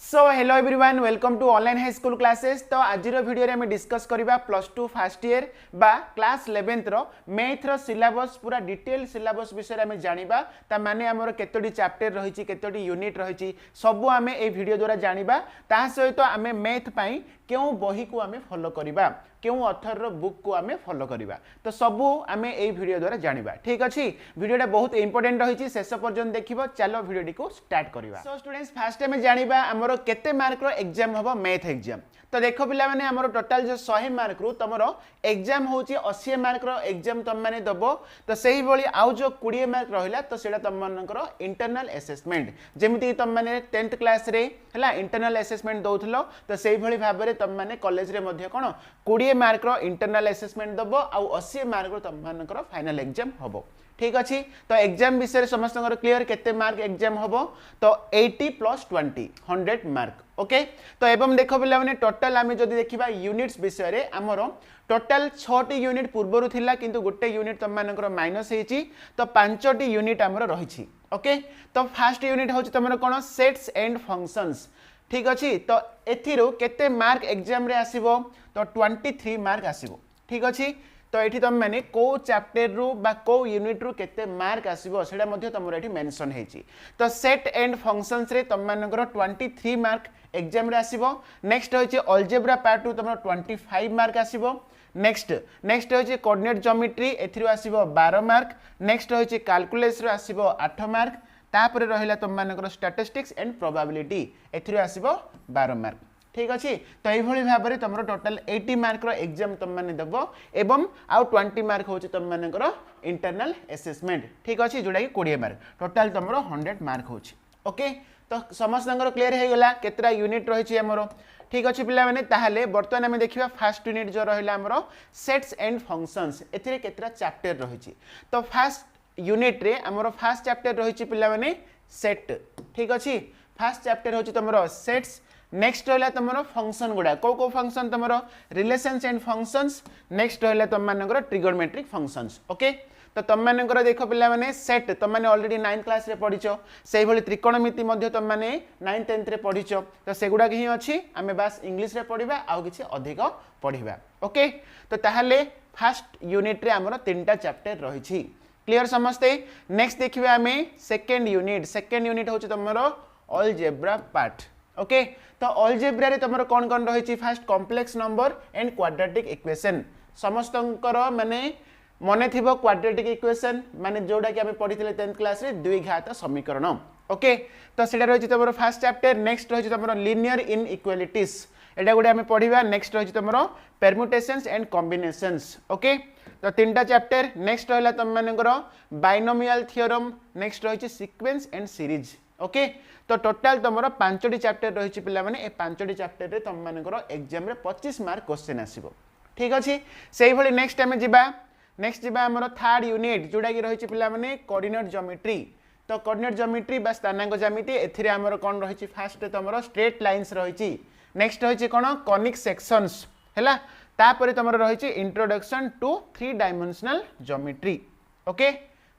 So hello everyone welcome to online high school classes. तो आज video रे हमें डिस्कस करबा प्लस टू फर्स्ट ईयर बा क्लास 11th रो मैथ रो सिलेबस पूरा डिटेल सिलेबस विषय हमें जानिबा ता माने हमर केतोडी चैप्टर रहिछि केतोडी यूनिट रहिछि सब हमें ए वीडियो द्वारा जानिबा ता सहित हमें मैथ पई केउ बही को हमें फॉलो करिबा केउ ऑथर रो बुक को हमें फॉलो करिबा तो सबु हमें ए वीडियो द्वारा जानिबा। ठीक अछि वीडियोटा बहुत इंपोर्टेंट रहिछि शेष पर्यंत देखिबो। चलो वीडियो को स्टार्ट करिबा। सो स्टूडेंट्स फर्स्ट टाइम जानिबा हमर केते मार्क रो एग्जाम हबो मैथ एग्जाम। तो देखो पिला माने हमर टोटल जो 100 मार्क रु तमरो एग्जाम होची 80 मार्क रो एग्जाम तम माने दबो। तो सही भली आउ जो 20 मार्क रहिला तो सेटा तम मानकर इंटरनल असेसमेंट जेमिति तम माने 10th क्लास रे हला इंटरनल असेसमेंट दउथलो तो सही भली भाबरे तम माने कॉलेज रे मध्ये कोन 20 मार्क रो इंटरनल असेसमेंट दबो आउ 80 मार्क रो तम मानकर फाइनल एग्जाम हबो। ठीक अछि तो एग्जाम विषय समस्त क्लियर केते मार्क एग्जाम हबो तो 80 + 20 100 मार्क। ओके तो एवं देखो पिला माने टोटल आमे जदी देखिबा यूनिट्स विषय रे हमरो टोटल 6टी यूनिट पूर्वरु थिला किंतु गोटे यूनिट तम मानकर माइनस हेची तो 5टी यूनिट हमरो रहिछि। ओके तो फर्स्ट यूनिट होची तमरो कोन सेट्स एंड फंक्शंस। ठीक अछि तो एथिरो केते मार्क एग्जाम रे आसीबो तो 23 मार्क आसीबो। ठीक अछि तो एठी तम माने को चैप्टर रु बा को यूनिट रु केते मार्क आसीबो सेडा मध्ये तमरो एठी मेंशन हेची। तो सेट एंड फंक्शंस रे तम मानकर 23 मार्क एग्जाम रे आसीबो। नेक्स्ट होची अलजेब्रा पार्ट 2 तमरो 25 मार्क आसीबो। नेक्स्ट होची कोऑर्डिनेट ज्योमेट्री एथिरो आसीबो 12 मार्क। नेक्स्ट होची कैलकुलस रो आसीबो 8 मार्क। तापर रहिला तम मानकर स्टैटिस्टिक्स एंड प्रोबेबिलिटी एथिरो आसीबो 12 मार्क। ठीक अछि तो एई भली भाबरे तमरो टोटल 80 मार्क रो एग्जाम तम माने दबो एवं आउ 20 मार्क होची तम मानकर इंटरनल असेसमेंट। ठीक अछि जोडा कि 20 मार्क टोटल तमरो 100 मार्क होची। ओके तो समस्तंगर क्लियर हे गेला केतरा यूनिट रहिछि हमरो। ठीक अछि पिला माने ताहाले वर्तमान हमें देखिबा फर्स्ट यूनिट जो रहिला हमरो सेट्स एंड फंक्शंस एथिरे केतरा चैप्टर रहिछि। तो फर्स्ट यूनिट रे हमरो फर्स्ट चैप्टर रहिछि पिला माने सेट। ठीक अछि फर्स्ट चैप्टर होछि तमरो सेट्स। नेक्स्ट रहला तमरो फंक्शन गुडा को फंक्शन तमरो रिलेशंस एंड फंक्शंस। नेक्स्ट रहला तम मानकर ट्रिगोनोमेट्रिक फंक्शंस। ओके तो तम मानकर देखो पिला माने सेट तम माने ऑलरेडी 9th क्लास रे पढिचो सेही भली त्रिकोणमिति मध्ये तम माने 9th 10th रे पढिचो तो सेगुडा ही अछि हमें बस इंग्लिश रे पढिबा आ किछि अधिक पढिबा। ओके तो ताहाले फर्स्ट यूनिट रे हमरो तीनटा चैप्टर रहिछि क्लियर समझते। नेक्स्ट देखिबा हमें सेकंड यूनिट होछि तमरो अलजेब्रा पार्ट। ओके तो अलजेब्रा रे तमरो कोन कोन रहिछि first complex number and quadratic equation समस्तंकर माने मने थिबो क्वाड्रेटिक इक्वेशन माने जोडा कि हमें पढिथिले 10th क्लास रे द्विघात समीकरण। ओके तो सेटा रहिछि तमरो फर्स्ट चैप्टर। नेक्स्ट रहिछि तमरो लीनियर इनइक्वालिटीज एटा गुडे हमें पढिबा। नेक्स्ट रहिछि तमरो परम्यूटेशंस एंड कॉम्बिनेशंस। ओके तो तीनटा चैप्टर। नेक्स्ट रहला तम मानकर बाइनोमियल थ्योरम। नेक्स्ट रहिछि सीक्वेंस एंड सीरीज। ओके तो टोटल तमरो 5टी चैप्टर रहिछि पिला माने ए 5टी चैप्टर रे तम मानकर एग्जाम रे 25 मार्क क्वेश्चन आसीबो। ठीक अछि सेही भली नेक्स्ट टाइम जिबा हमरो थर्ड यूनिट जोडा कि रहिछि पिला माने कोऑर्डिनेट ज्योमेट्री। तो कोऑर्डिनेट ज्योमेट्री बा स्थानांक ज्यामिति एथिरे हमरो कोन रहिछि फर्स्ट तमरो स्ट्रेट लाइंस रहिछि। नेक्स्ट रहिछि कोन कॉनिक सेक्शंस हैला तापरे तमरो रहिछि introduction to 3 dimensional geometry. Okay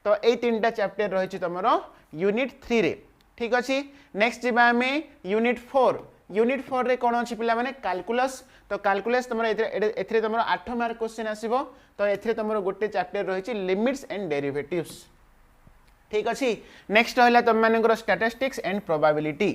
तो ए तीनटा चैप्टर रहिछि तमरो यूनिट 3 रे। ठीक अछि नेक्स्ट जिबा हमें यूनिट 4 रे कोन अछि पिला माने कैलकुलस। तो कैलकुलस तमरो एथिरे तमरो 8 मार्क क्वेश्चन आसीबो तो एथिरे तमरो गोटे चैप्टर रहिछि लिमिट्स एंड डेरिवेटिव्स। ठीक अछि नेक्स्ट रहला तम मानकर स्टैटिस्टिक्स एंड प्रोबेबिलिटी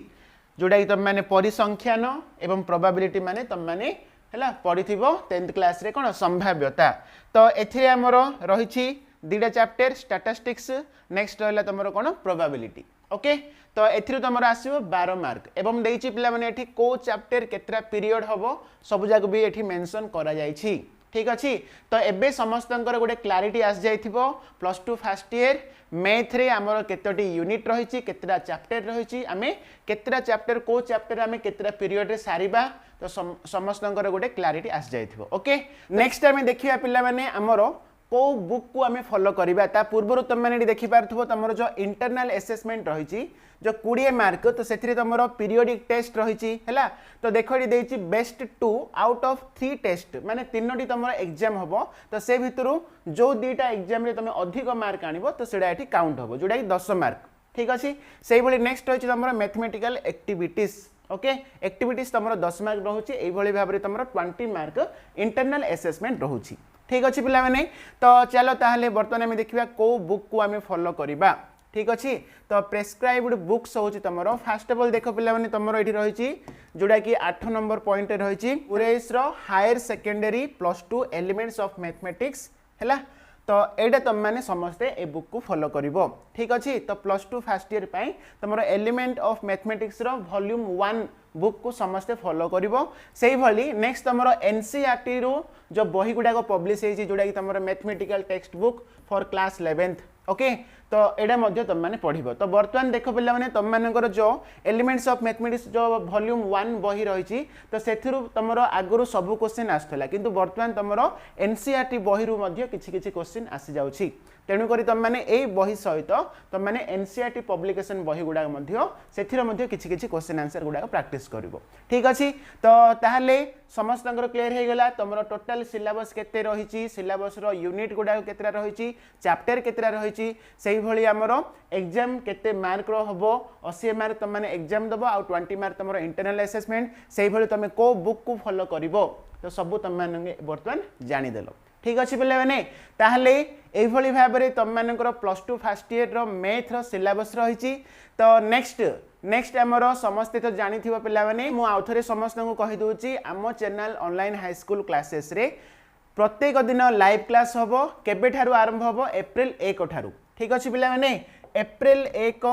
जोडा कि तम माने परिसंख्यान एवं प्रोबेबिलिटी माने तम माने हैला पढिथिबो 10th क्लास रे कोन संभाव्यता। तो एथिरे हमरो रहिछि दुटा चैप्टर स्टैटिस्टिक्स। नेक्स्ट रहला तमरो कोन प्रोबेबिलिटी। ओके तो एथिरो तमरो आसीबो 12 मार्क एवं देइछि पिला माने एठी को चैप्टर केतरा पीरियड हबो सब जाक भी एठी मेंशन करा जाइछि। ठीक अछि तो एबे समस्तंकर गोटे क्लैरिटी आस जाइथिबो प्लस 2 फर्स्ट ईयर मैथ रे हमरो केतोटी यूनिट रहिछि केतरा चैप्टर रहिछि हमें केतरा चैप्टर को चैप्टर हमें केतरा पीरियड रे सारिबा तो समस्तंकर गोटे क्लैरिटी आस जाइथिबो। ओके नेक्स्ट टाइम देखिबा पिला माने हमरो को बुक को हमें फॉलो करिबा ता पूर्व तुम मैंने देखि पारथबो तमरो जो इंटरनल असेसमेंट रहिछि जो 20 मार्क तो सेथिरे तमरो पीरियोडिक टेस्ट रहिछि हैला। तो देखो ये देछि बेस्ट 2 आउट ऑफ 3 टेस्ट माने तीनोटी तमरो एग्जाम हबो तो से भितरु जो दुईटा एग्जाम रे तमे अधिक मार्क आनिबो तो सेडा एठी काउंट हबो जोडा कि 10 मार्क। ठीक अछि सेही भली नेक्स्ट होछि हमर मैथमेटिकल एक्टिविटीज ओके एक्टिविटीज तुम 10 मार्क रोचे यही भाव में तुम 20 मार्क इंटरनल असेसमेंट रोचे ठीक अच्छे पिला माने तो चलो ताहले बर्तमान आम देखा कौ बुक को आम फॉलो करवा ठीक अच्छे तो प्रेस्क्राइब्ड बुक्स हूँ तुम फास्ट अफ ऑल देख पिला माने तुम ये रही जोड़ा कि 8 नंबर पॉइंट रही उरेस higher secondary +2 elements of mathematics है तो एटा तुम मैंने समस्ते ए बुक को फॉलो करिवो ठीक अच्छे तो +2 फर्स्ट ईयर पाई तुम एलिमेंट ऑफ मैथमेटिक्स रो वॉल्यूम 1 बुक को समस्ते फॉलो करिवो सेही भली नेक्स्ट तुम एनसीईआरटी रो जो बही गुडा को पब्लिश होई जोड़ा कि तुम mathematical text book for class 11th okay तो एडा मध्य तुम मैंने पढ़िबो तो बर्तमान देख पिला माने तुम मानकर जो एलिमेंट्स ऑफ मैथमेटिक्स जो वॉल्यूम 1 बही रही तो सेथिरु तुमरो आगुरु सब क्वेश्चन आसथला किंतु बर्तमान तुमरो एनसीईआरटी बही रु मध्य किछि किछि क्वेश्चन आसी जाउछि तेणु करी तुम मैंने ए बही सहित तुम मैंने एनसीईआरटी पब्लिकेशन बही गुडा मध्य सेथिर मध्य किछि किछि क्वेश्चन आंसर गुडा प्रैक्टिस करिवो ठीक अछि तो ताहले समस्त क्लियर हो गला तुम टोटल सिलेबस केते रही सिलेबस रो यूनिट गुडा केतरा रही चैप्टर केतरा रही से भली आमर एग्जाम केते मार्क रो हबो 80 मार्क तुम मैंने एग्जाम दबो आ 20 मार्क तुम इंटरनल असेसमेंट से भली तुम को बुक को फॉलो करिवो तो सब तुम मैंने बर्तमान जानिदेल ठीक अच्छे पे मैंने ताहले एभली भाव में तुम मानकर +2 फर्स्ट ईयर रो मैथ रो सिलेबस रही तो नेक्स्ट आमर समस्ते तो जानी पिला माने मु आउथरे समस्त को कहि दोची आम channel online high school classes रे प्रत्येक दिन लाइव क्लास हबो केबे ठारू आरंभ हबो अप्रैल 1 ठारू ठीक अच्छे पिला माने अप्रैल 1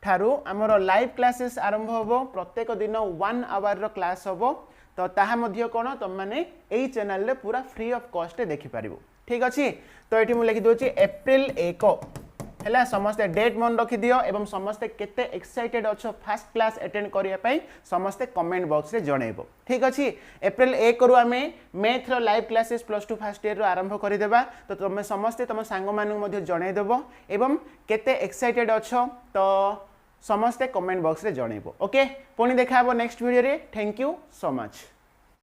ठारू आमर लाइव क्लासेस आरंभ हबो प्रत्येक दिन 1 आवर रो क्लास हबो तो ताहा मध्य कोन तुम माने एई चैनल रे पूरा फ्री ऑफ कॉस्ट देखि पारिबो ठीक अछि तो एठी मु लिखि दोची अप्रैल 1 हैला समस्त डेट मन रखि दियो एवं समस्त केते एक्साइटेड अछो फर्स्ट क्लास अटेंड करिया पई समस्त कमेंट बॉक्स रे जणैबो ठीक अछि अप्रैल 1 रु आमे मैथ रो लाइव क्लासेस +2 फर्स्ट ईयर रो आरंभ करि देबा तो तुम समस्त तुम सांग मानु मध्य जणै देबो एवं केते एक्साइटेड अछो तो समस्त कमेंट बॉक्स रे जणैबो ओके पुणी देखा नेक्स्ट वीडियो रे थैंक यू सो मच।